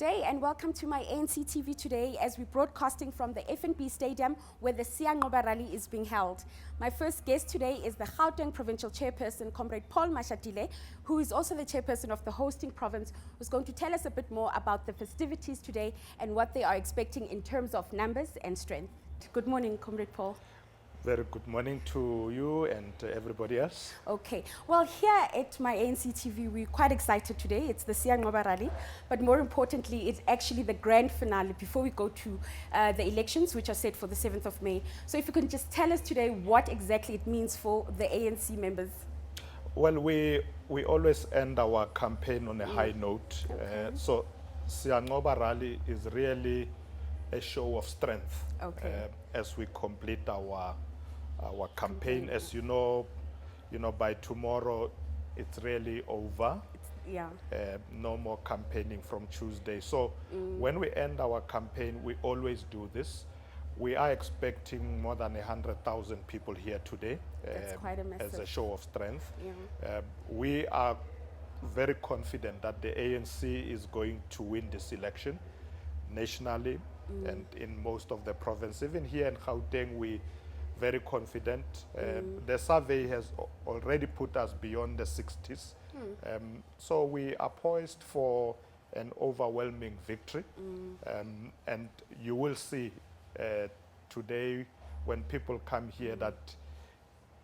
day and welcome to my ANC TV today as we're broadcasting from the FNB Stadium where the Siyanqoba Rally is being held. My first guest today is the Gauteng Provincial Chairperson, Comrade Paul Mashatile, who is also the chairperson of the hosting province, who's going to tell us a bit more about the festivities today and what they are expecting in terms of numbers and strength. Good morning, Comrade Paul. Very good morning to you and everybody else. Okay, well, here at my ANC TV, we're quite excited today. It's the Siyanqoba Rally, but more importantly, it's actually the grand finale before we go to the elections, which are set for the 7th of May. So if you can just tell us today what exactly it means for the ANC members. Well, we always end our campaign on a high note. Okay. So Siyanqoba Rally is really a show of strength as we complete our campaign. As you know, by tomorrow it's really over. No more campaigning from Tuesday. So when we end our campaign, we always do this. We are expecting more than 100,000 people here today. That's quite a massive. As a show of strength. We are very confident that the ANC is going to win this election nationally and in most of the province. Even here in Gauteng, we very confident. The survey has already put us beyond the 60s. So we are poised for an overwhelming victory. And you will see today when people come here that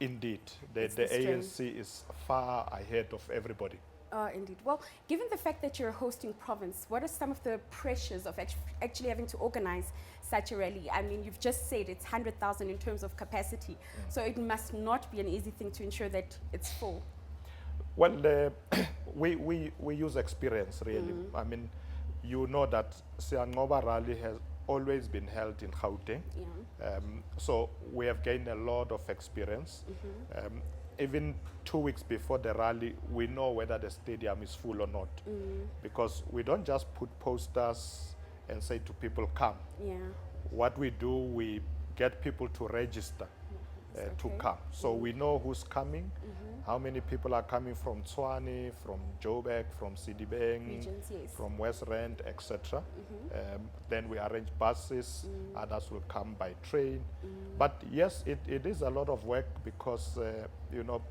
indeed the ANC is far ahead of everybody. Indeed. Well, given the fact that you're a hosting province, what are some of the pressures of actually having to organize such a rally? I mean, you've just said it's 100,000 in terms of capacity, so it must not be an easy thing to ensure that it's full. Well, we use experience, really. I mean, you know that Siyanqoba Rally has always been held in Gauteng. So we have gained a lot of experience. Even 2 weeks before the rally, we know whether the stadium is full or not. Because we don't just put posters and say to people, come. What we do, we get people to register to come. So we know who's coming, how many people are coming from Tshwane, from Joburg, from Sidibeng, from West Rand, etc. Then we arrange buses, others will come by train. But yes, it is a lot of work because,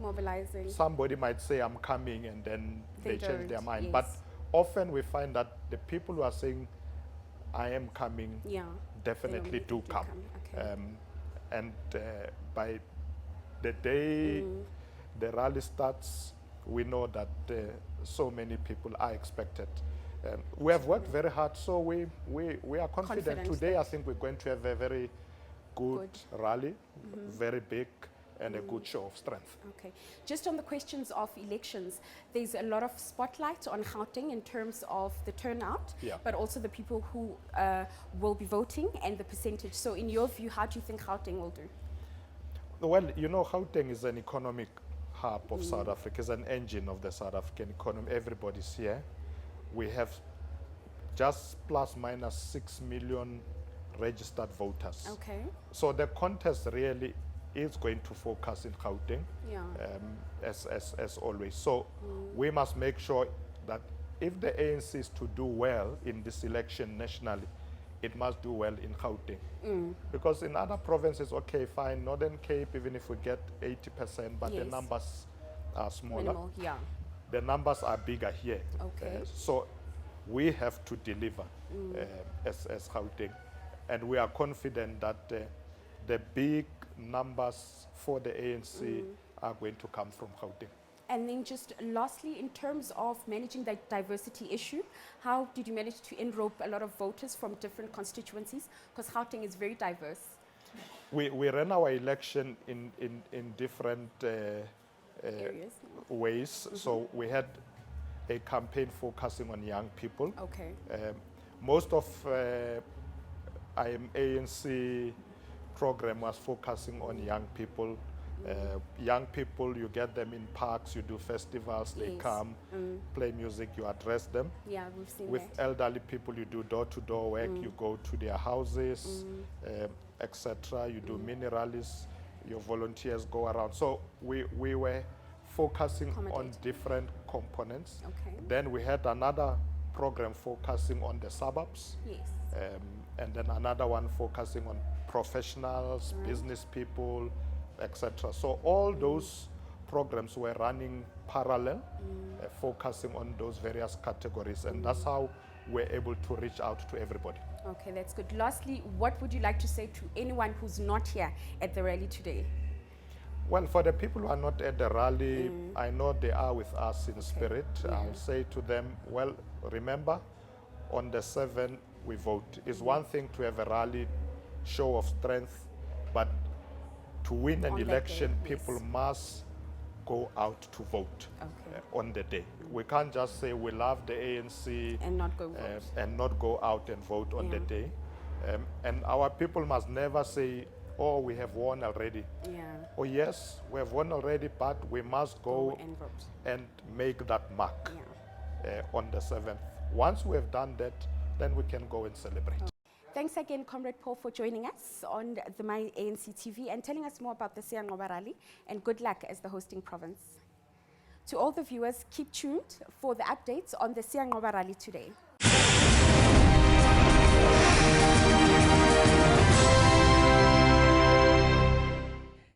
mobilizing. Somebody might say, I'm coming, and then they change their mind. But often we find that the people who are saying, I am coming, definitely do come. And by the day the rally starts, we know that so many people are expected. We have worked very hard, so we are confident. Today, I think we're going to have a very good rally, very big, and a good show of strength. Okay. Just on the questions of elections, there's a lot of spotlight on Gauteng in terms of the turnout, but also the people who will be voting and the percentage. So in your view, how do you think Gauteng will do? Well, Gauteng is an economic hub of South Africa, it's an engine of the South African economy. Everybody's here. We have just plus minus 6 million registered voters. So the contest really is going to focus in Gauteng, as always. So we must make sure that if the ANC is to do well in this election nationally, it must do well in Gauteng. Because in other provinces, okay, fine, Northern Cape, even if we get 80%, but the numbers are smaller. Minimal, the numbers are bigger here. So we have to deliver as Gauteng. And we are confident that the big numbers for the ANC are going to come from Gauteng. And then just lastly, in terms of managing the diversity issue, how did you manage to enrope a lot of voters from different constituencies? Because Gauteng is very diverse. We ran our election in different areas, ways. So we had a campaign focusing on young people. Most of ANC program was focusing on young people. Young people, you get them in parks, you do festivals, they come, play music, you address them. We've seen With that. elderly people, you do door-to-door work, you go to their houses, etc. You do mini rallies, your volunteers go around. So we were focusing on different components. Then we had another program focusing on the suburbs, Yes. and then another one focusing on professionals, business people, etc. So all those programs were running parallel, focusing on those various categories, and that's how we're able to reach out to everybody. Okay, that's good. Lastly, what would you like to say to anyone who's not here at the rally today? Well, for the people who are not at the rally, I know they are with us in spirit. I'll say to them, well, remember, on the 7th, we vote. It's one thing to have a rally, show of strength, but to win an On that election, day, people yes. must go out to vote Okay. on the day. We can't just say we love the ANC And not go vote. and not go out and vote on the Yeah. day. And our people must never say, oh, we have won already. Yeah. Oh yes, we have won already, but we must go and vote. and make that mark Yeah. on the 7th. Once we have done that, then we can go and celebrate. Thanks again, Comrade Paul, for joining us on the My ANC TV and telling us more about the Siyanqoba Rally, and good luck as the hosting province. To all the viewers, keep tuned for the updates on the Siyanqoba Rally today.